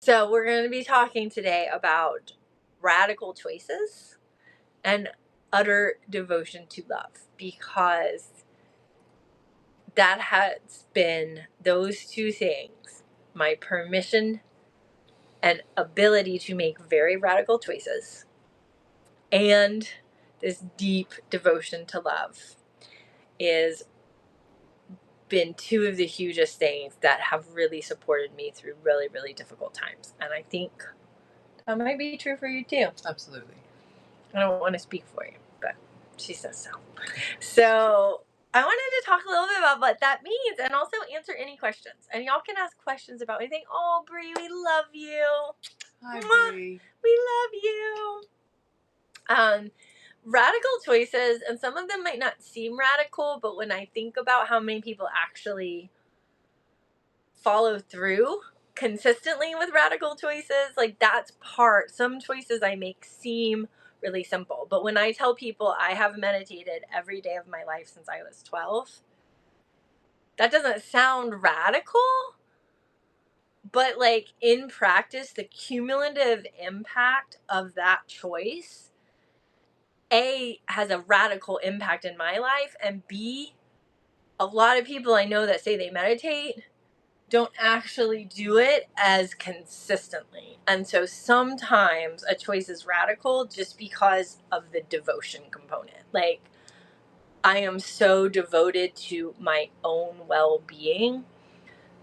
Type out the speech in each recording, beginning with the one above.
So we're going to be talking today about radical choices and utter devotion to love, because that has been those two things, my permission and ability to make very radical choices, and this deep devotion to love, is been two of the hugest things that have really supported me through really, really difficult times. And I think that might be true for you too. Absolutely. I don't want to speak for you, but she says so. So I wanted to talk a little bit about what that means and also answer any questions. And y'all can ask questions about anything. Oh, Bree, we love you. Hi, Mwah. Bree. We love you. Radical choices, and some of them might not seem radical, but when I think about how many people actually follow through consistently with radical choices, like that's part, some choices I make seem really simple. But when I tell people I have meditated every day of my life since I was 12, that doesn't sound radical, but like in practice, the cumulative impact of that choice, A, has a radical impact in my life, and B, a lot of people I know that say they meditate don't actually do it as consistently. And so sometimes a choice is radical just because of the devotion component. Like, I am so devoted to my own well-being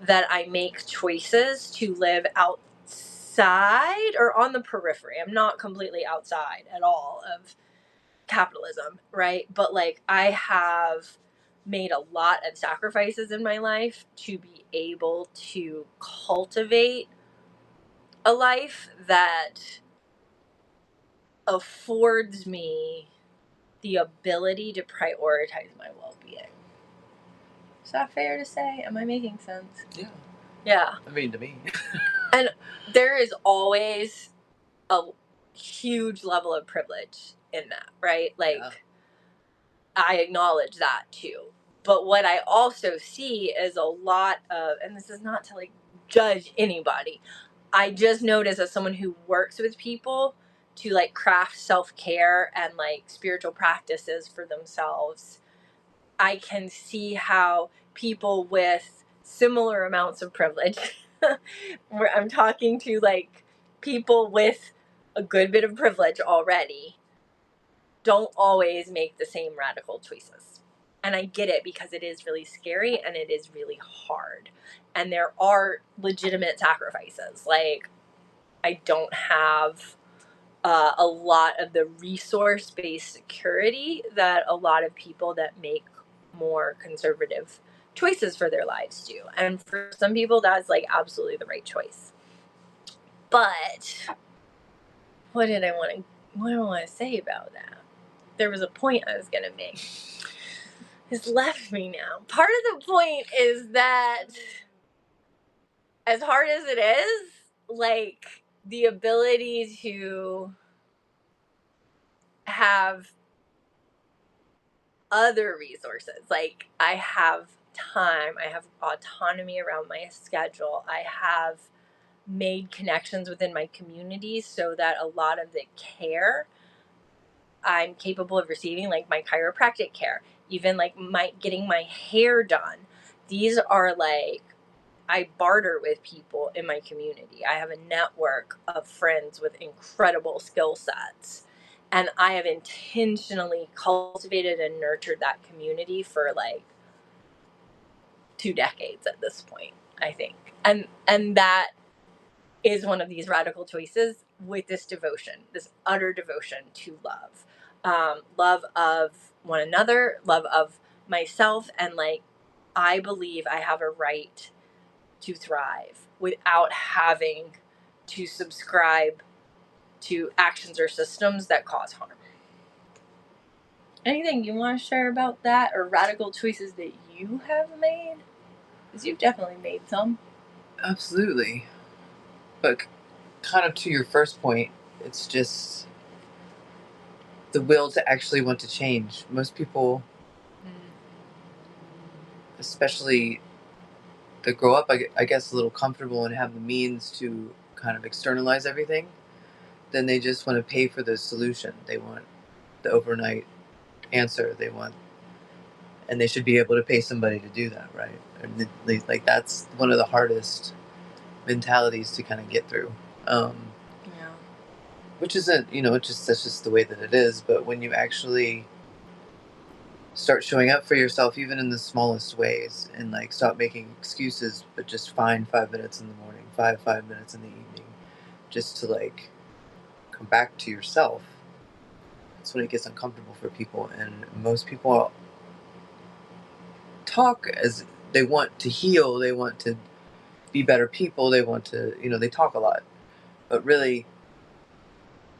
that I make choices to live outside or on the periphery. I'm not completely outside at all of capitalism, right? But like, I have made a lot of sacrifices in my life to be able to cultivate a life that affords me the ability to prioritize my well-being. Is that fair to say? Am I making sense? Yeah. Yeah. I mean, to me. And there is always a huge level of privilege in that, right? Like, yeah. I acknowledge that too. But what I also see is a lot of, and this is not to like judge anybody, I just notice as someone who works with people to like craft self-care and like spiritual practices for themselves, I can see how people with similar amounts of privilege, where I'm talking to like people with a good bit of privilege already, don't always make the same radical choices. And I get it, because it is really scary and it is really hard. And there are legitimate sacrifices. Like, I don't have a lot of the resource-based security that a lot of people that make more conservative choices for their lives do. And for some people, that's like absolutely the right choice. But what do I want to say about that? There was a point I was going to make. It's left me now. Part of the point is that as hard as it is, like, the ability to have other resources, like I have time, I have autonomy around my schedule, I have made connections within my community so that a lot of the care I'm capable of receiving, like my chiropractic care, even like getting my hair done. These are like, I barter with people in my community. I have a network of friends with incredible skill sets. And I have intentionally cultivated and nurtured that community for like 2 decades at this point, I think. And that is one of these radical choices with this devotion, this utter devotion to love. Love of one another, love of myself, and like, I believe I have a right to thrive without having to subscribe to actions or systems that cause harm. Anything you want to share about that, or radical choices that you have made? Because you've definitely made some. Absolutely. But kind of to your first point, it's just the will to actually want to change. Most people, especially that grow up, I guess, a little comfortable and have the means to kind of externalize everything, then they just want to pay for the solution. They want the overnight answer. And they should be able to pay somebody to do that, right? And like that's one of the hardest mentalities to kind of get through. Yeah. Which isn't, that's just the way that it is. But when you actually start showing up for yourself, even in the smallest ways, and like stop making excuses, but just find 5 minutes in the morning, 5 minutes in the evening, just to like come back to yourself. That's when it gets uncomfortable for people, and most people talk as they want to heal, they want to be better people, they want to, they talk a lot, but really,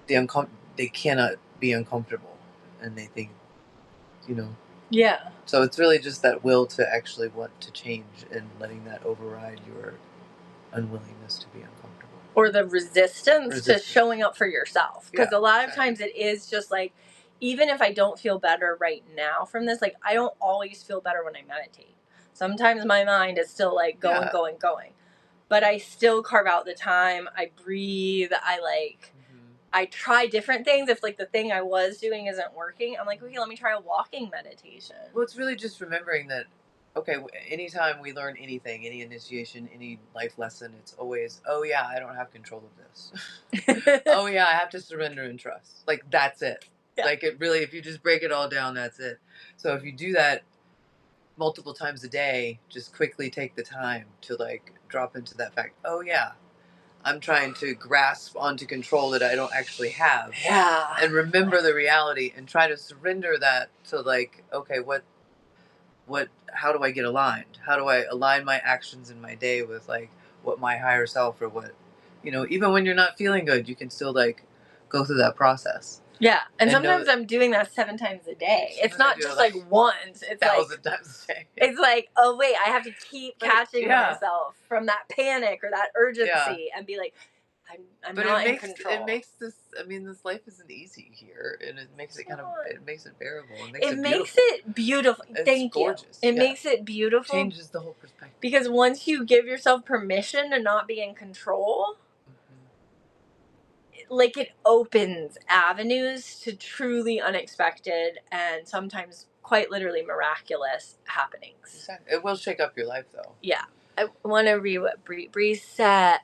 they cannot be uncomfortable, and they think, you know. Yeah. So it's really just that will to actually want to change and letting that override your unwillingness to be uncomfortable. Or the resistance to showing up for yourself. Because a lot of times it is just like, even if I don't feel better right now from this, like I don't always feel better when I meditate. Sometimes my mind is still like going. But I still carve out the time. I breathe. I try different things. If like the thing I was doing isn't working, I'm like, okay, let me try a walking meditation. Well, it's really just remembering that, okay, anytime we learn anything, any initiation, any life lesson, it's always, oh yeah, I don't have control of this. Oh yeah, I have to surrender and trust. Like that's it. Yeah. Like it really, if you just break it all down, that's it. So if you do that multiple times a day, just quickly take the time to like drop into that fact. Oh yeah, I'm trying to grasp onto control that I don't actually have. Yeah. And remember the reality and try to surrender that to like, okay, how do I get aligned? How do I align my actions in my day with like what my higher self or what, even when you're not feeling good, you can still like go through that process. Yeah, and sometimes I'm doing that 7 times a day. It's not just like once. It's 1,000 times a day. It's like, oh wait, I have to keep catching myself from that panic or that urgency and be like, I'm not in control. It makes this. I mean, this life isn't easy here, and it makes it it makes it bearable. It makes it beautiful. Thank you. Gorgeous. It makes it beautiful. Changes the whole perspective. Because once you give yourself permission to not be in control, like it opens avenues to truly unexpected and sometimes quite literally miraculous happenings. Exactly. It will shake up your life, though. Yeah. I want to read what Bree said.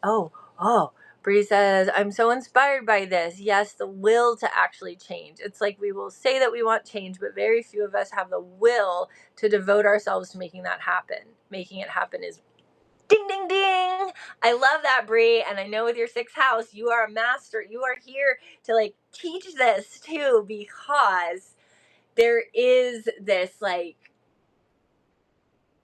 Bree says, I'm so inspired by this. Yes, the will to actually change. It's like we will say that we want change, but very few of us have the will to devote ourselves to making that happen. Making it happen is ding, ding, ding. I love that, Bree. And I know with your 6th house, you are a master. You are here to like teach this too, because there is this like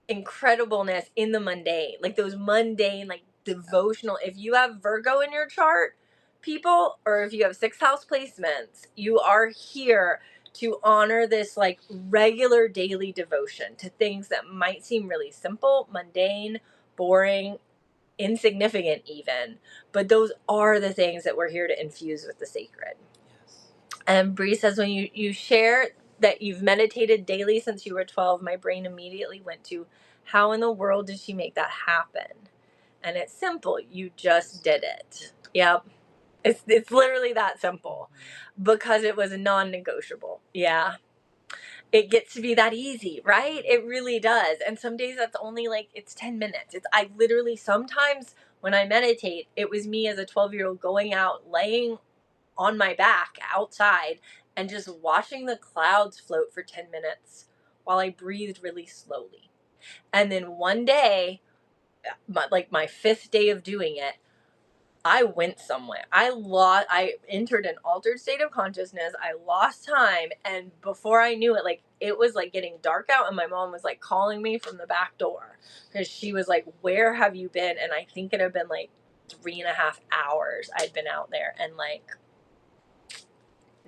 incredibleness in the mundane, like those mundane, like devotional. If you have Virgo in your chart, people, or if you have 6th house placements, you are here to honor this like regular daily devotion to things that might seem really simple, mundane, boring, insignificant even, but those are the things that we're here to infuse with the sacred. Yes. And Bree says, when you share that you've meditated daily since you were 12, my brain immediately went to, how in the world did she make that happen? And it's simple. You just did it. Yep. It's literally that simple, because it was non-negotiable. Yeah. It gets to be that easy, right? It really does. And some days that's only like, it's 10 minutes. I literally, sometimes when I meditate, it was me as a 12-year-old going out, laying on my back outside and just watching the clouds float for 10 minutes while I breathed really slowly. And then one day, my 5th day of doing it, I went somewhere. I entered an altered state of consciousness. I lost time. And before I knew it, like, it was like getting dark out. And my mom was like calling me from the back door because she was like, where have you been? And I think it had been like 3.5 hours I'd been out there. And like,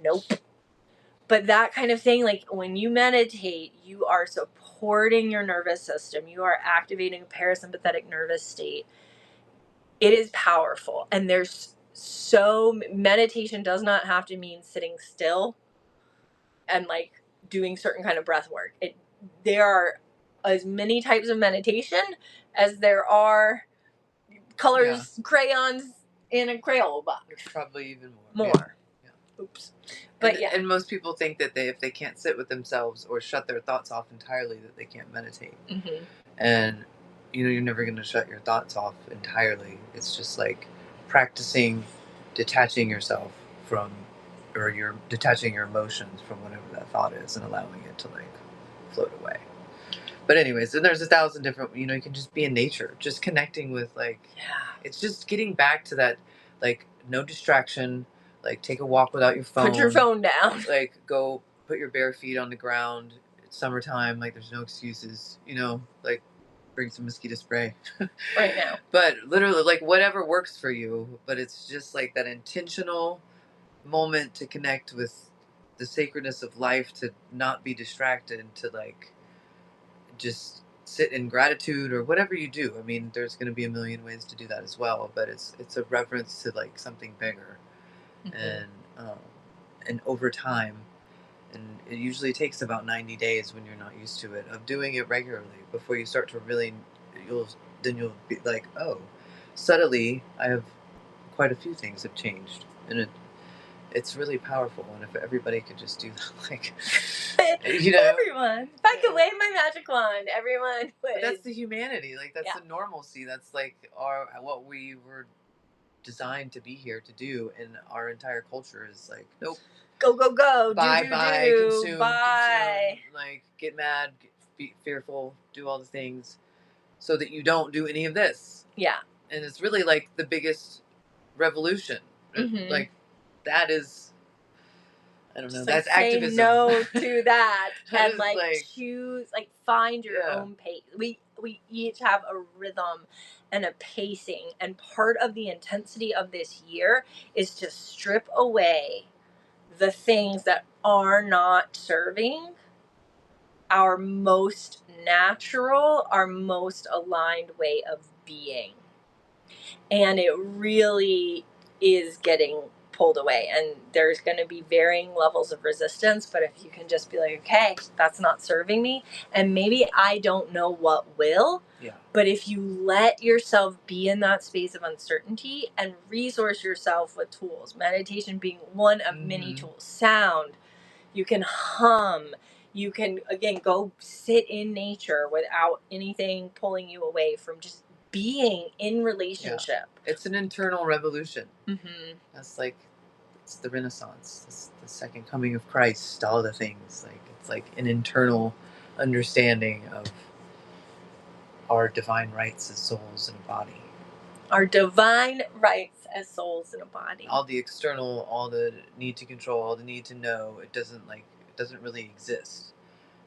nope. But that kind of thing, like when you meditate, you are supporting your nervous system. You are activating a parasympathetic nervous state. It is powerful. And meditation does not have to mean sitting still and like doing certain kind of breath work. There are as many types of meditation as there are colors, crayons, in a Crayola box. It's probably even More. Yeah. Oops. But and most people think that if they can't sit with themselves or shut their thoughts off entirely, that they can't meditate. Mm-hmm. And you're never going to shut your thoughts off entirely. It's just like practicing detaching yourself from, or you're detaching your emotions from whatever that thought is and allowing it to like float away. But anyways, and there's 1,000 different, you can just be in nature, just connecting with like, it's just getting back to that, like no distraction, like take a walk without your phone. Put your phone down. Like go put your bare feet on the ground. It's summertime, like there's no excuses, like bring some mosquito spray. Right now. But literally like whatever works for you, but it's just like that intentional moment to connect with the sacredness of life, to not be distracted, to like just sit in gratitude or whatever you do. I mean, there's going to be a million ways to do that as well, but it's a reference to like something bigger. Mm-hmm. And over time, and it usually takes about 90 days when you're not used to it, of doing it regularly before you start to really, you'll be like, oh, subtly I have quite a few things have changed, and it's really powerful. And if everybody could just do that, like, everyone, if I could wave my magic wand, everyone would. But that's the humanity, like that's the normalcy, that's like what we were designed to be here to do, and our entire culture is like, nope, go buy, do consume, like get mad, be fearful, do all the things so that you don't do any of this. Yeah. And it's really like the biggest revolution. Mm-hmm. Like that is, I don't know, just that's like activism. Say no to that. That and like choose, like find your own pace. We each have a rhythm and a pacing, and part of the intensity of this year is to strip away the things that are not serving our most natural, our most aligned way of being. And it really is getting pulled away, and there's going to be varying levels of resistance, but if you can just be like, okay, that's not serving me, and maybe I don't know what will. Yeah. But if you let yourself be in that space of uncertainty and resource yourself with tools, meditation being one of many tools, sound, you can hum, you can again go sit in nature without anything pulling you away from just being in relationship. Yeah. It's an internal revolution. Mm-hmm. That's like, it's the Renaissance, it's the second coming of Christ, all the things. Like it's like an internal understanding of our divine rights as souls in a body. Our divine rights as souls in a body. All the external, all the need to control, all the need to know, it doesn't really exist,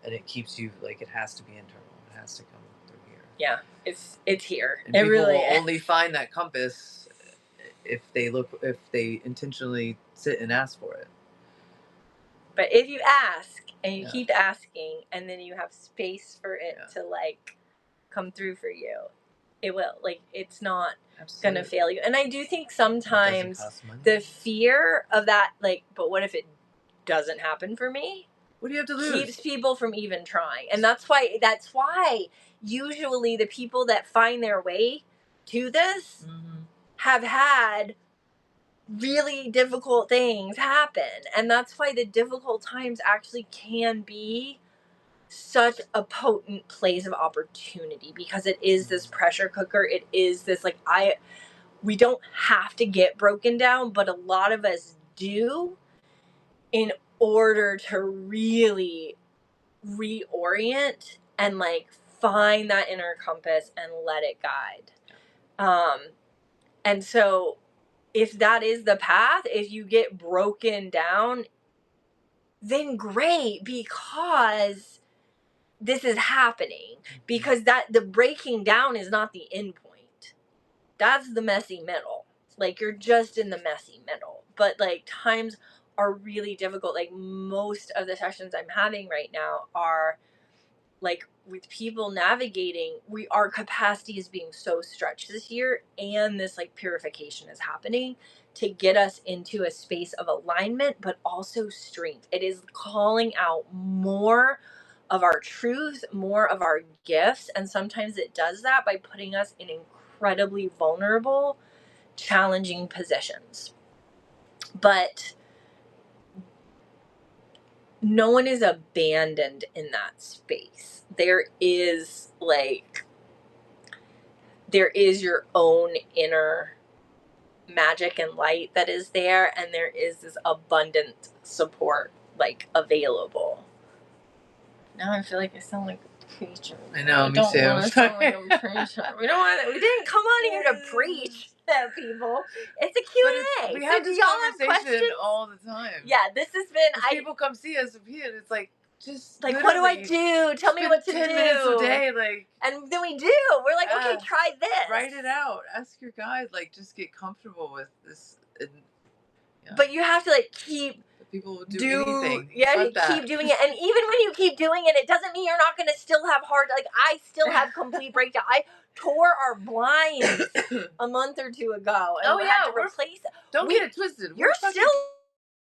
and it keeps you like, it has to be internal. It has to come through here. Yeah, it's here. And people will only find that compass if they intentionally sit and ask for it. But if you ask and you keep asking, and then you have space for it to like come through for you, it will. Like, it's not gonna fail you. And I do think sometimes the fear of that, like, but what if it doesn't happen for me? What do you have to lose? Keeps people from even trying. And that's why usually the people that find their way to this have had really difficult things happen. And that's why the difficult times actually can be such a potent place of opportunity, because it is this pressure cooker. It is this, like, we don't have to get broken down, but a lot of us do, in order to really reorient and like find that inner compass and let it guide. And so if that is the path, if you get broken down, then great, because this is happening. Because that the breaking down is not the end point. That's the messy middle. Like, you're just in the messy middle. But like, times are really difficult. Like, most of the sessions I'm having right now are like with people navigating, our capacity is being so stretched this year, and this like purification is happening to get us into a space of alignment, but also strength. It is calling out more of our truth, more of our gifts, and sometimes it does that by putting us in incredibly vulnerable, challenging positions. But no one is abandoned in that space. There is your own inner magic and light that is there, and there is this abundant support available. Now I feel like I sound like a preacher. I know, me don't too. want to sound like a preacher. We didn't come on here to preach at people. It's a Q&A. But we have this conversation all the time. Yeah, this has been. People come see us, and it's like, just what do I do? Tell me what to 10 do. 10 minutes a day, and then we do. We're like, okay, try this. Write it out. Ask your guide. Just get comfortable with this. But you have to keep. People do anything. Yeah, keep doing it. And even when you keep doing it, it doesn't mean you're not going to still have I still have complete breakdown. I tore our blinds a month or two ago. And had to replace it. Don't get it twisted. You're still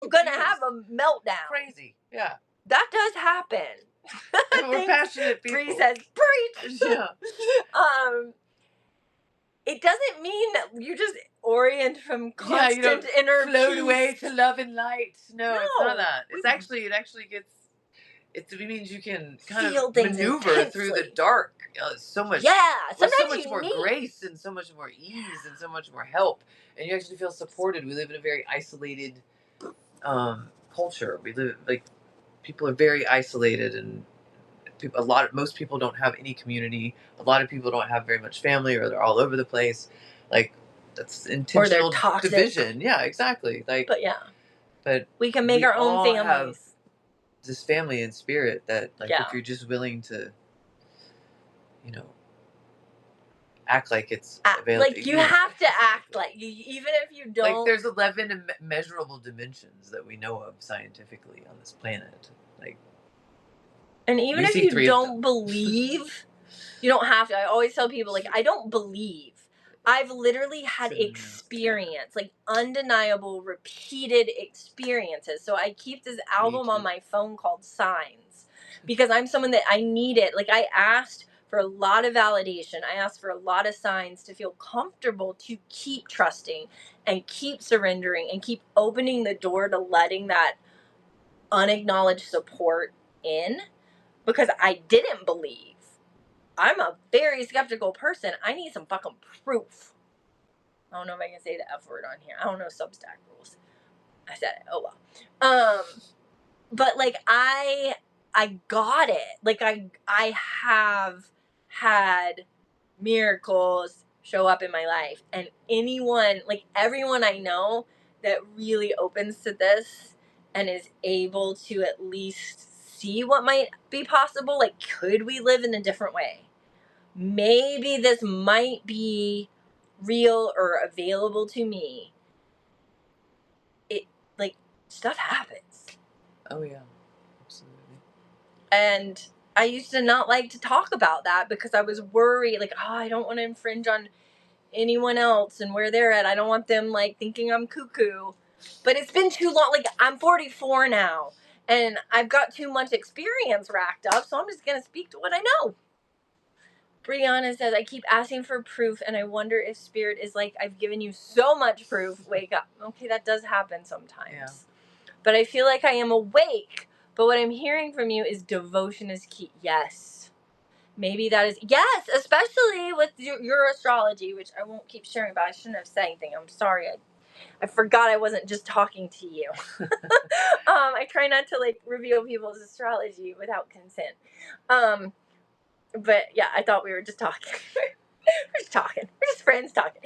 going to have a meltdown. Crazy. Yeah. That does happen. We're passionate people. Bree says, preach. Yeah. It doesn't mean that you just orient from constant inner float peace. away to love and light. No, it's not that. It actually gets. It means you can kind of maneuver through the dark. So much. Yeah, sometimes so much more grace and so much more ease and so much more help, and you actually feel supported. We live in a very isolated culture. We live people are very isolated, and most people don't have any community. A lot of people don't have very much family, or they're all over the place. That's intentional division. Yeah, exactly. But we can make our own families. Have this family in spirit that if you're just willing to, act like it's available. You have to act even if you don't. There's 11 measurable dimensions that we know of scientifically on this planet. And even if you don't believe, you don't have to. I always tell people, I don't believe. I've literally had experience, undeniable, repeated experiences. So I keep this album on my phone called Signs because I'm someone that I need it. I asked for a lot of validation. I asked for a lot of signs to feel comfortable to keep trusting and keep surrendering and keep opening the door to letting that unacknowledged support in. Because I didn't believe. I'm a very skeptical person. I need some fucking proof. I don't know if I can say the F word on here. I don't know Substack rules. I said it. Oh well. But I got it. I have had miracles show up in my life, and everyone I know that really opens to this and is able to at least see what might be possible. Could we live in a different way? Maybe this might be real or available to me. It stuff happens. Oh yeah, absolutely. And I used to not like to talk about that because I was worried, I don't want to infringe on anyone else and where they're at. I don't want them thinking I'm cuckoo. But it's been too long. I'm 44 now. And I've got too much experience racked up, so I'm just going to speak to what I know. Brianna says, I keep asking for proof, and I wonder if spirit is I've given you so much proof. Wake up. Okay, that does happen sometimes. Yeah. But I feel like I am awake. But what I'm hearing from you is devotion is key. Yes. Maybe that is... Yes, especially with your astrology, which I won't keep sharing about. I shouldn't have said anything. I'm sorry. I forgot I wasn't just talking to you. I try not to reveal people's astrology without consent. But yeah, I thought we were just talking. We're just talking. We're just friends talking.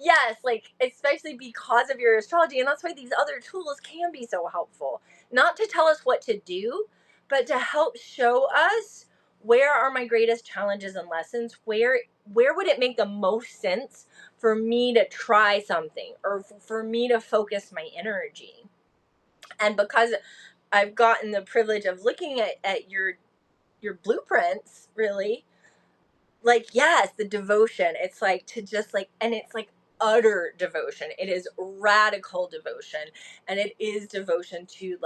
Yes, especially because of your astrology, and that's why these other tools can be so helpful. Not to tell us what to do, but to help show us where are my greatest challenges and lessons. Where would it make the most sense for me to try something or for me to focus my energy? And because I've gotten the privilege of looking at your blueprints, really, yes, the devotion, it's to just and it's utter devotion. It is radical devotion, and it is devotion to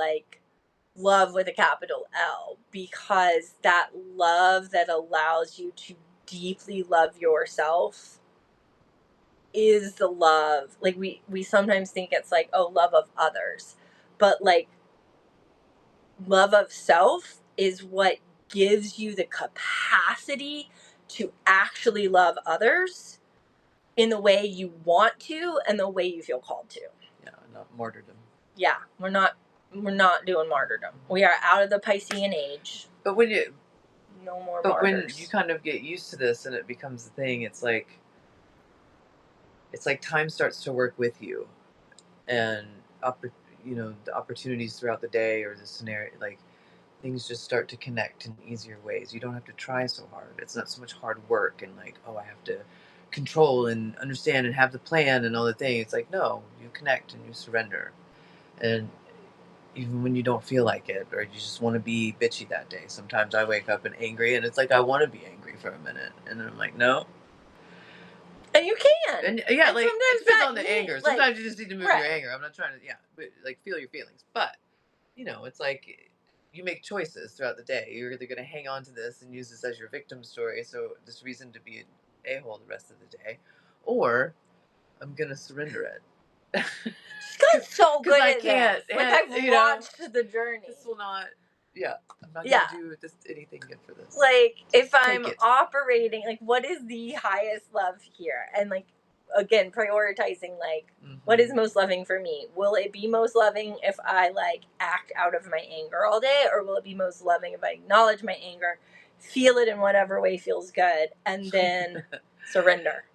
love with a capital L, because that love that allows you to deeply love yourself is the love. Like we sometimes think it's like, oh, love of others, but like love of self is what gives you the capacity to actually love others in the way you want to and the way you feel called to. Yeah, not martyrdom. Yeah, we're not doing martyrdom. We are out of the Piscean age. But when you no more But martyrs. when you kind of get used to this and it becomes a thing, it's like time starts to work with you, and the opportunities throughout the day or the scenario, like things just start to connect in easier ways. You don't have to try so hard. It's not so much hard work and like, oh, I have to control and understand and have the plan and all the things. It's like, no, you connect and you surrender. And even when you don't feel like it or you just want to be bitchy that day, sometimes I wake up and angry and it's like I want to be angry for a minute and then I'm like, no. And you can. And yeah, and like it depends on the anger. Sometimes like, you just need to move right. your anger. I'm not trying to but like feel your feelings. But it's like you make choices throughout the day. You're either going to hang on to this and use this as your victim story, so this reason to be an a-hole the rest of the day, or I'm going to surrender it. She's got so good I at can't. this. Like I've watched the journey. This will not. Yeah, I'm not going to do this, anything good for this. Like if I'm operating, like what is the highest love here? And like again, prioritizing like what is most loving for me? Will it be most loving if I like act out of my anger all day, or will it be most loving if I acknowledge my anger, feel it in whatever way feels good, and then surrender?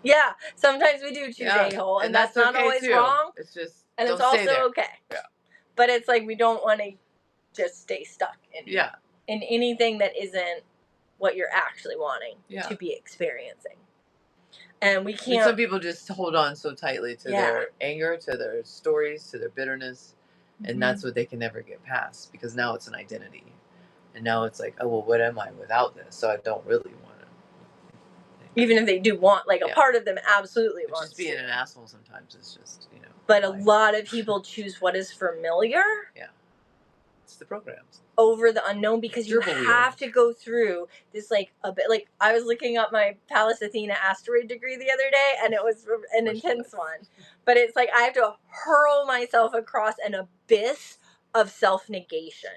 Yeah, sometimes we do choose a-hole, and that's not okay always wrong. It's just and it's also okay. Yeah. But it's like we don't want to just stay stuck in anything that isn't what you're actually wanting to be experiencing. And we can't. And some people just hold on so tightly to their anger, to their stories, to their bitterness, and that's what they can never get past, because now it's an identity. And now it's like, oh, well, what am I without this? So I don't really want it. Even if they do want, like, a part of them absolutely wants just being an asshole sometimes is just, But a lot of people choose what is familiar. Yeah. It's the programs. Over the unknown, because you have to go through this, like, a bit. Like, I was looking up my Pallas Athena asteroid degree the other day, and it was an intense one. But it's like I have to hurl myself across an abyss of self-negation.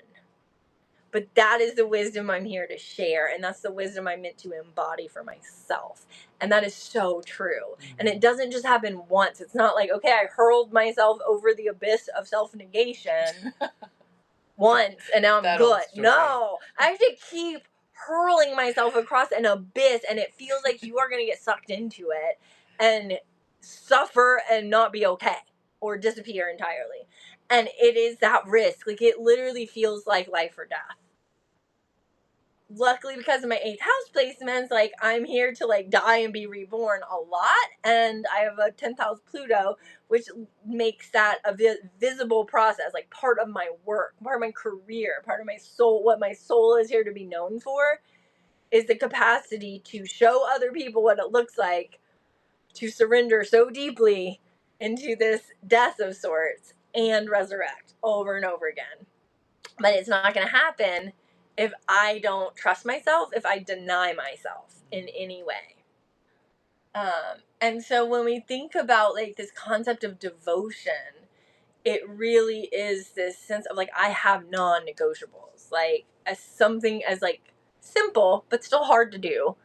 But that is the wisdom I'm here to share, and that's the wisdom I'm meant to embody for myself. And that is so true. And it doesn't just happen once. It's not like, okay, I hurled myself over the abyss of self-negation once, and now I'm good. No, I have to keep hurling myself across an abyss, and it feels like you are going to get sucked into it and suffer and not be okay or disappear entirely. And it is that risk. Like, it literally feels like life or death. Luckily, because of my 8th house placements, like, I'm here to, like, die and be reborn a lot. And I have a 10th house Pluto, which makes that a visible process, like, part of my work, part of my career, part of my soul. What my soul is here to be known for is the capacity to show other people what it looks like to surrender so deeply into this death of sorts and resurrect over and over again. But it's not going to happen if I don't trust myself, if I deny myself in any way. And so when we think about, like, this concept of devotion, it really is this sense of, like, I have non-negotiables. Like, as something as, like, simple, but still hard to do,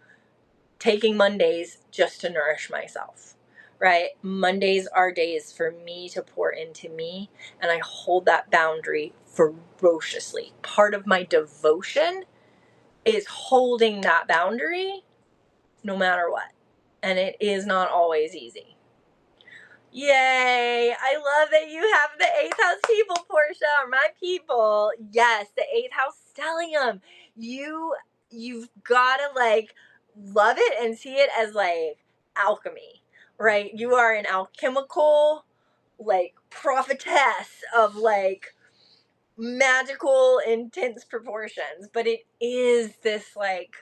taking Mondays just to nourish myself. Right? Mondays are days for me to pour into me, and I hold that boundary ferociously. Part of my devotion is holding that boundary no matter what. And it is not always easy. Yay! I love that you have the 8th house people, Portia, or my people. Yes, the 8th house stellium. You've gotta, like, love it and see it as, like, alchemy, right? You are an alchemical, like, prophetess of, like, magical, intense proportions. But it is this, like,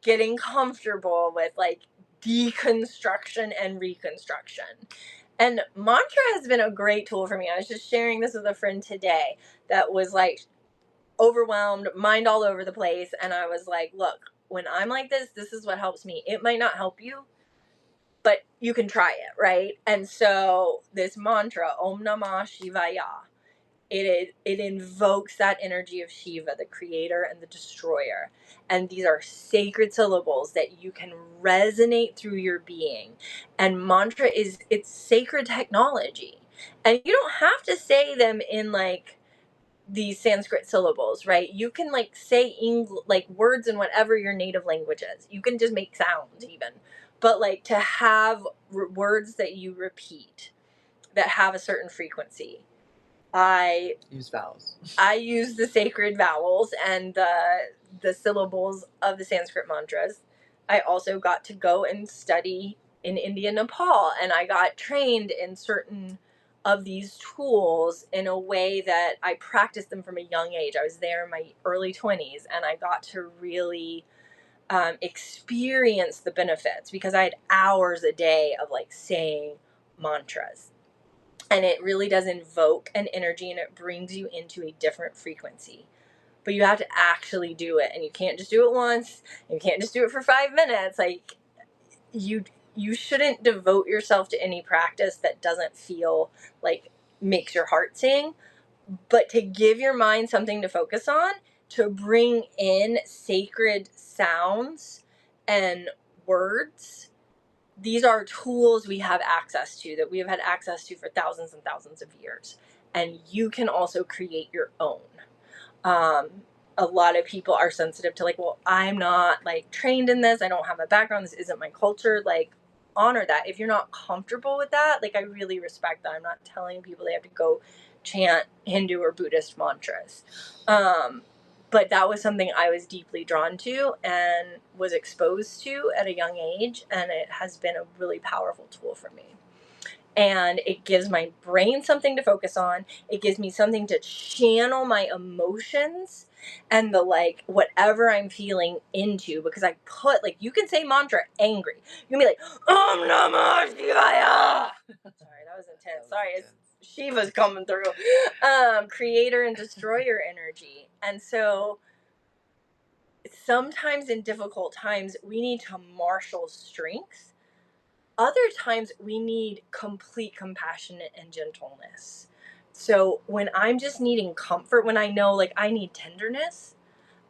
getting comfortable with, like, deconstruction and reconstruction. And mantra has been a great tool for me. I was just sharing this with a friend today that was, like, overwhelmed, mind all over the place. And I was like, look, when I'm like this, this is what helps me. It might not help you. but you can try it, right? And so this mantra, Om Namah Shivaya, it invokes that energy of Shiva, the creator and the destroyer. And these are sacred syllables that you can resonate through your being. And mantra it's sacred technology. And you don't have to say them in like these Sanskrit syllables, right? You can like say like words in whatever your native language is. You can just make sounds even. But like to have words that you repeat that have a certain frequency. I use vowels. I use the sacred vowels and the syllables of the Sanskrit mantras. I also got to go and study in India, Nepal, and I got trained in certain of these tools in a way that I practiced them from a young age. I was there in my early 20s, and I got to really experience the benefits because I had hours a day of like saying mantras. And it really does invoke an energy, and it brings you into a different frequency. But you have to actually do it, and you can't just do it once. You can't just do it for 5 minutes. Like you shouldn't devote yourself to any practice that doesn't feel like makes your heart sing. But to give your mind something to focus on, to bring in sacred sounds and words, these are tools we have access to, that we have had access to for thousands and thousands of years. And you can also create your own. Um, a lot of people are sensitive to like, well, I'm not like trained in this. I don't have a background. This isn't my culture. Like, honor that. If you're not comfortable with that, like, I really respect that. I'm not telling people they have to go chant Hindu or Buddhist mantras. But that was something I was deeply drawn to and was exposed to at a young age. And it has been a really powerful tool for me. And it gives my brain something to focus on. It gives me something to channel my emotions and the like whatever I'm feeling into, because I put like, you can say mantra angry. You can be like, Om Namah Shivaya. Sorry, that was intense. Sorry, it's Shiva's coming through. Creator and destroyer energy. And so sometimes in difficult times we need to marshal strength. Other times we need complete compassion and gentleness. So when I'm just needing comfort, when I know like I need tenderness,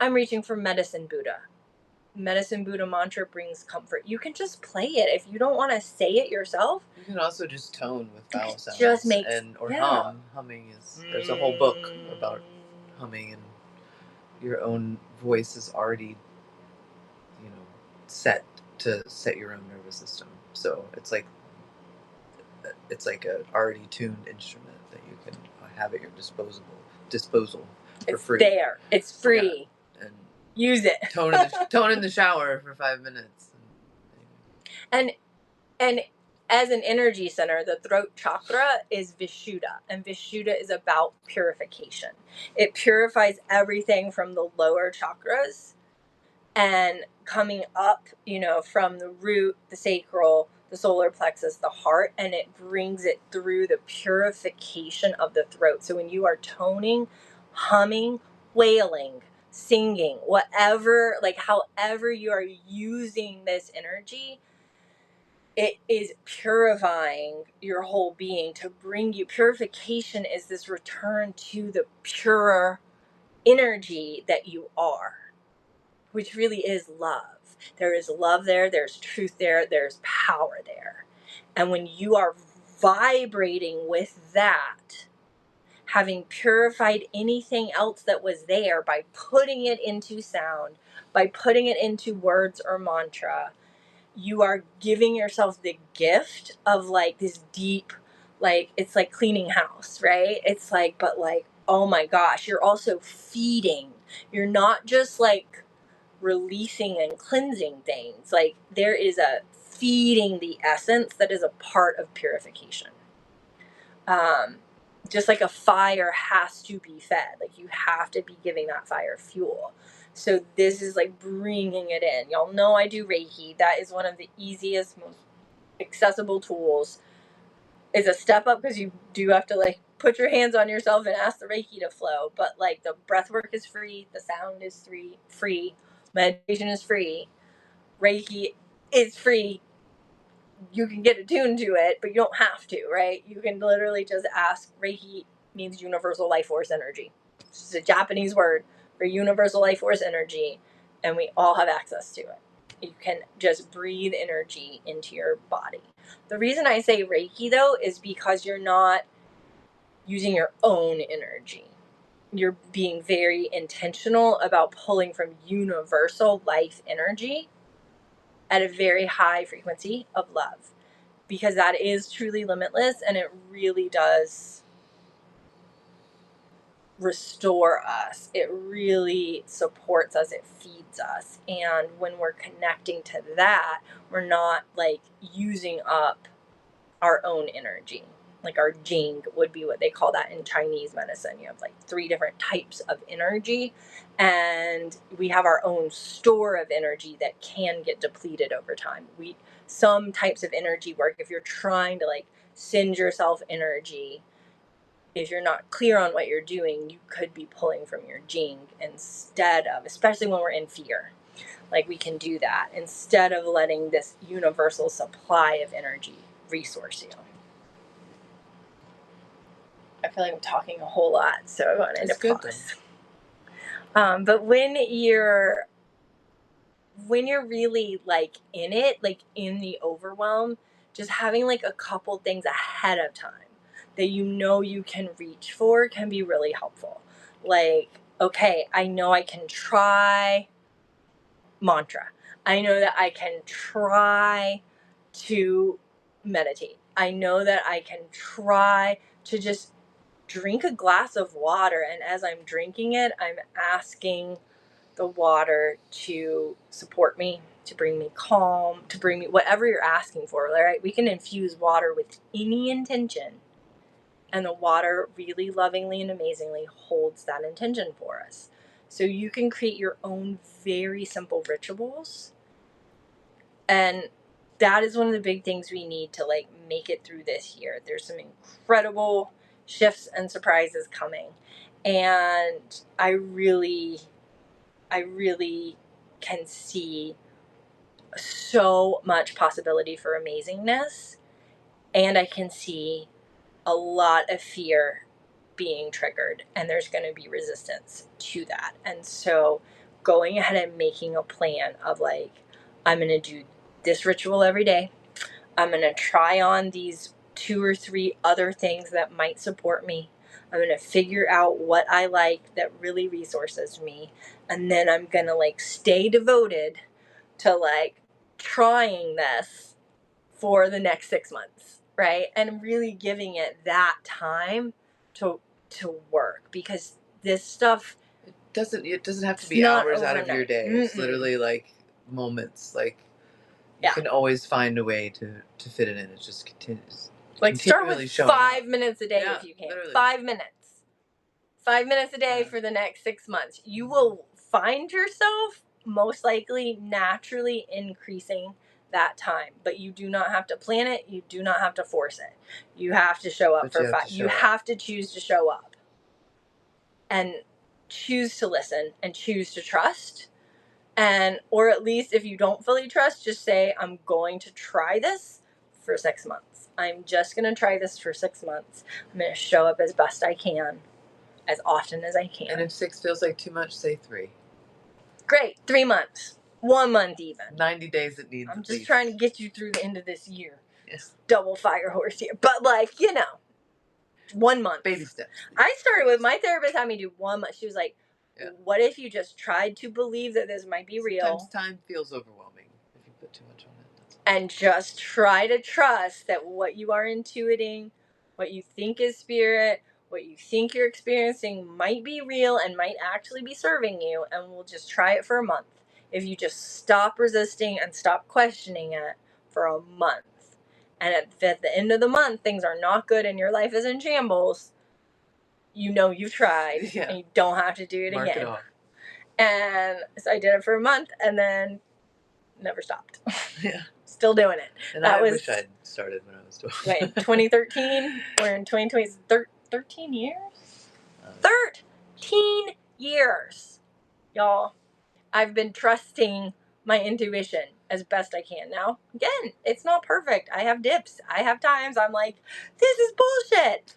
I'm reaching for Medicine Buddha. Medicine Buddha mantra brings comfort. You can just play it if you don't want to say it yourself. You can also just tone with vowel sounds. Just makes hum. Humming is there's a whole book about humming, and your own voice is already, set to set your own nervous system. So it's like a already tuned instrument that you can have at your disposal for free. It's there. It's free. Yeah. And use it. tone in the shower for 5 minutes. And as an energy center, the throat chakra is Vishuddha, and Vishuddha is about purification. It purifies everything from the lower chakras and coming up, from the root, the sacral, the solar plexus, the heart, and it brings it through the purification of the throat. So when you are toning, humming, wailing, singing, whatever, like however you are using this energy, it is purifying your whole being to bring you. Purification is this return to the pure energy that you are, which really is love. There is love there, there's truth there, there's power there. And when you are vibrating with that, having purified anything else that was there by putting it into sound, by putting it into words or mantra, you are giving yourself the gift of like this deep, like, it's like cleaning house, right? It's like, but like, oh my gosh, you're also feeding. You're not just like releasing and cleansing things. Like, there is a feeding the essence that is a part of purification. Just like a fire has to be fed, like you have to be giving that fire fuel. So this is like bringing it in. Y'all know I do Reiki. That is one of the easiest, most accessible tools. It's a step up because you do have to like put your hands on yourself and ask the Reiki to flow. But like the breath work is free, the sound is free, meditation is free, Reiki is free. you can get attuned to it, but you don't have to, right? You can literally just ask. Reiki means universal life force energy. It's just a Japanese word for universal life force energy, and we all have access to it. You can just breathe energy into your body. The reason I say Reiki, though, is because you're not using your own energy. You're being very intentional about pulling from universal life energy at a very high frequency of love, because that is truly limitless, and it really does restore us. It really supports us. It feeds us. And when we're connecting to that, we're not like using up our own energy. Like our jing would be what they call that in Chinese medicine. You have like 3 different types of energy, and we have our own store of energy that can get depleted over time. Some types of energy work if you're trying to like send yourself energy. If you're not clear on what you're doing, you could be pulling from your jing instead of, especially when we're in fear. Like we can do that instead of letting this universal supply of energy resource you. I feel like I'm talking a whole lot, so I wanted to pause. But when you're really like in it, like in the overwhelm, just having like a couple things ahead of time that you can reach for can be really helpful. Like, okay, I know I can try mantra. I know that I can try to meditate. I know that I can try to just drink a glass of water, and as I'm drinking it, I'm asking the water to support me, to bring me calm, to bring me whatever you're asking for, right? We can infuse water with any intention, and the water really lovingly and amazingly holds that intention for us. So you can create your own very simple rituals, and that is one of the big things we need to like make it through this year. There's some incredible shifts and surprises coming, and I really can see so much possibility for amazingness, and I can see a lot of fear being triggered, and there's going to be resistance to that. And so going ahead and making a plan of like, I'm going to do this ritual every day. I'm going to try on these 2 or 3 other things that might support me. I'm going to figure out what I like that really resources me. And then I'm going to like stay devoted to like trying this for the next 6 months, right? And really giving it that time to work, because this stuff it doesn't have to be hours overnight. Out of your day. It's literally like moments. Like you can always find a way to fit it in. It just continues. Like start with 5 minutes a day if you can. Literally. 5 minutes. 5 minutes a day for the next 6 months. You will find yourself most likely naturally increasing that time, but you do not have to plan it. You do not have to force it. You have to show up for 5. You have to choose to show up and choose to listen and choose to trust. And, or at least if you don't fully trust, just say, I'm going to try this for 6 months. I'm just going to try this for 6 months. I'm going to show up as best I can, as often as I can. And if 6 feels like too much, say 3. Great. 3 months. 1 month even. 90 days it needs. I'm just trying to get you through the end of this year. Yes. Double fire horse here. But like, 1 month. Baby steps. I started with my therapist had me do 1 month. She was like, what if you just tried to believe that this might be real? Sometimes time feels overwhelming if you put too much on it. And just try to trust that what you are intuiting, what you think is spirit, what you think you're experiencing might be real and might actually be serving you, and we'll just try it for a month. If you just stop resisting and stop questioning it for a month, and at the end of the month things are not good and your life is in shambles, you've tried, and you don't have to do it Mark again. It off. And so I did it for a month and then never stopped. Yeah. Still doing it. And I wish I'd started when I was 12. Wait, 2013? We're in 2020. 13 years? 13 years, y'all. I've been trusting my intuition as best I can. Now, again, it's not perfect. I have dips. I have times I'm like, this is bullshit.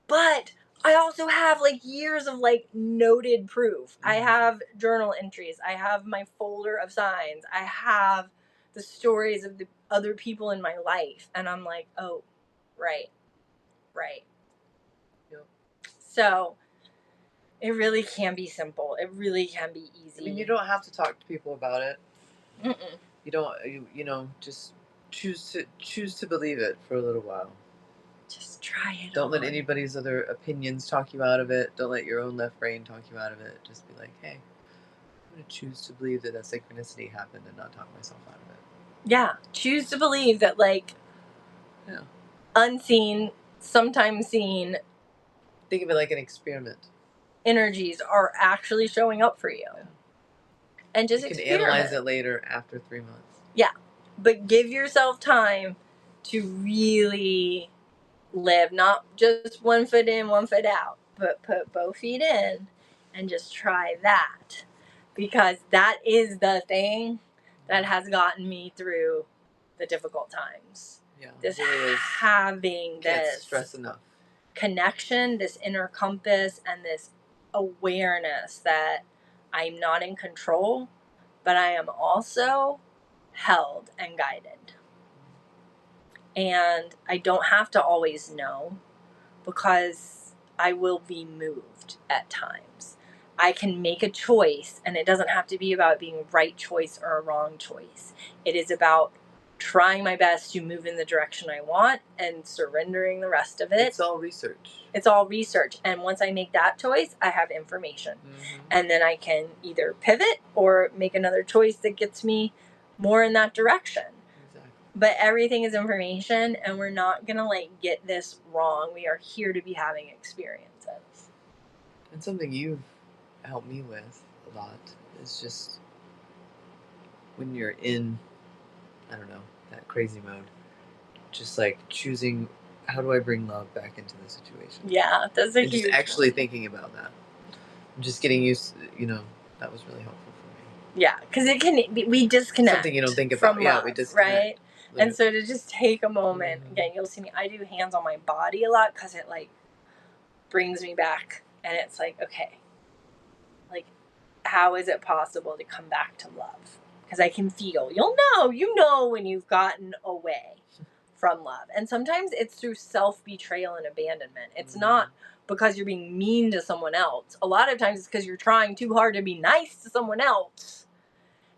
But I also have like years of like noted proof. I have journal entries. I have my folder of signs. I have the stories of the other people in my life. And I'm like, oh, right. Yep. So it really can be simple. It really can be easy. I mean, you don't have to talk to people about it. Mm-mm. You don't. You know, just choose to believe it for a little while. Just try it. Don't let anybody's other opinions talk you out of it. Don't let your own left brain talk you out of it. Just be like, hey, I'm going to choose to believe that synchronicity happened and not talk myself out of it. Yeah. Choose to believe that, like, unseen, sometimes seen. Think of it like an experiment. Energies are actually showing up for you. Yeah. And just you can experiment. analyze it later after 3 months. Yeah. But give yourself time to really live, not just 1 foot in, 1 foot out, but put both feet in and just try that. Because that is the thing that has gotten me through the difficult times. Yeah. This really having can't this stress enough. Connection, this inner compass, and this awareness that I'm not in control, but I am also held and guided. And I don't have to always know, because I will be moved at times. I can make a choice, and it doesn't have to be about being a right choice or a wrong choice. It is about trying my best to move in the direction I want and surrendering the rest of it. It's all research. It's all research. And once I make that choice, I have information. Mm-hmm. And then I can either pivot or make another choice that gets me more in that direction. Exactly. But everything is information, and we're not going to like get this wrong. We are here to be having experiences. And something you've helped me with a lot is just when you're in, I don't know, that crazy mode, just like choosing, how do I bring love back into the situation? Yeah, that's a and huge just actually one. thinking about that. I'm just getting used to, that was really helpful for me. Yeah, because we disconnect. Something you don't think about. From Yeah, love, we disconnect. right? And so to just take a moment, Mm-hmm. again, you'll see me, I do hands on my body a lot because it like brings me back, and it's like, okay, like, how is it possible to come back to love? Because I can feel, you know when you've gotten away from love. And sometimes it's through self-betrayal and abandonment. It's not because you're being mean to someone else. A lot of times it's because you're trying too hard to be nice to someone else,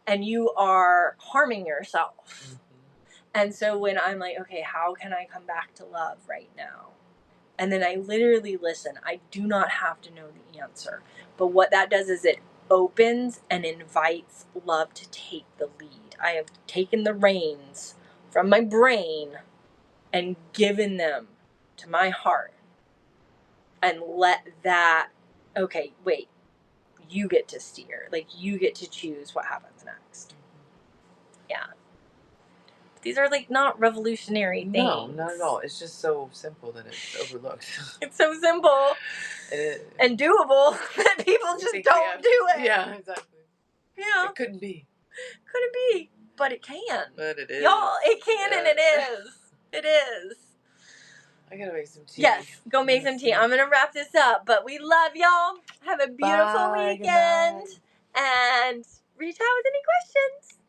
and you are harming yourself. Mm-hmm. And so when I'm like, okay, how can I come back to love right now? And then I literally listen. I do not have to know the answer. But what that does is it opens and invites love to take the lead. I have taken the reins from my brain and given them to my heart. And let that, okay, wait, you get to steer. Like, you get to choose what happens next. Yeah. These are like not revolutionary things. No, not at all. It's just so simple that it's overlooked. It's so simple and doable that people just don't do it. Yeah, exactly. Yeah. It couldn't be. Couldn't be, but it can. But it is. Y'all, it can and it is. It is. I gotta make some tea. Yes, go make some tea. I'm gonna wrap this up, but we love y'all. Have a beautiful weekend. And reach out with any questions.